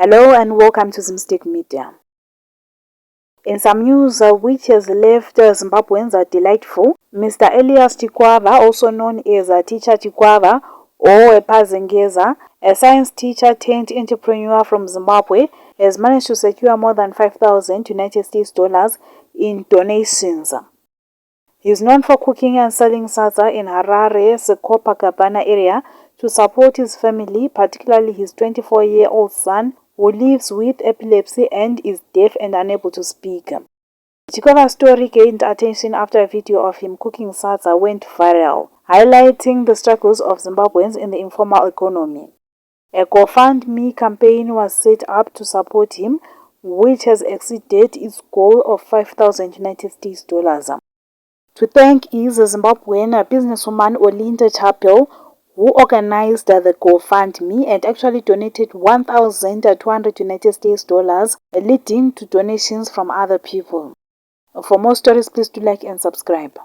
Hello and welcome to Zimstick Media. In some news which has left Zimbabweans delightful, Mr. Elias Chikwava, also known as Teacher Chikwava or Pazengeza, a science teacher turned entrepreneur from Zimbabwe, has managed to secure more than $5,000 United States in donations. He is known for cooking and selling salsa in Harare's Copacabana area to support his family, particularly his 24-year-old son, who lives with epilepsy and is deaf and unable to speak. Chikwava's story gained attention after a video of him cooking salsa went viral, highlighting the struggles of Zimbabweans in the informal economy. A GoFundMe campaign was set up to support him, which has exceeded its goal of $5,000 United States. To thank is Zimbabwean businesswoman Olinda Chapel, who organized the GoFundMe and actually donated $1,200 United States, leading to donations from other people. For more stories, please do like and subscribe.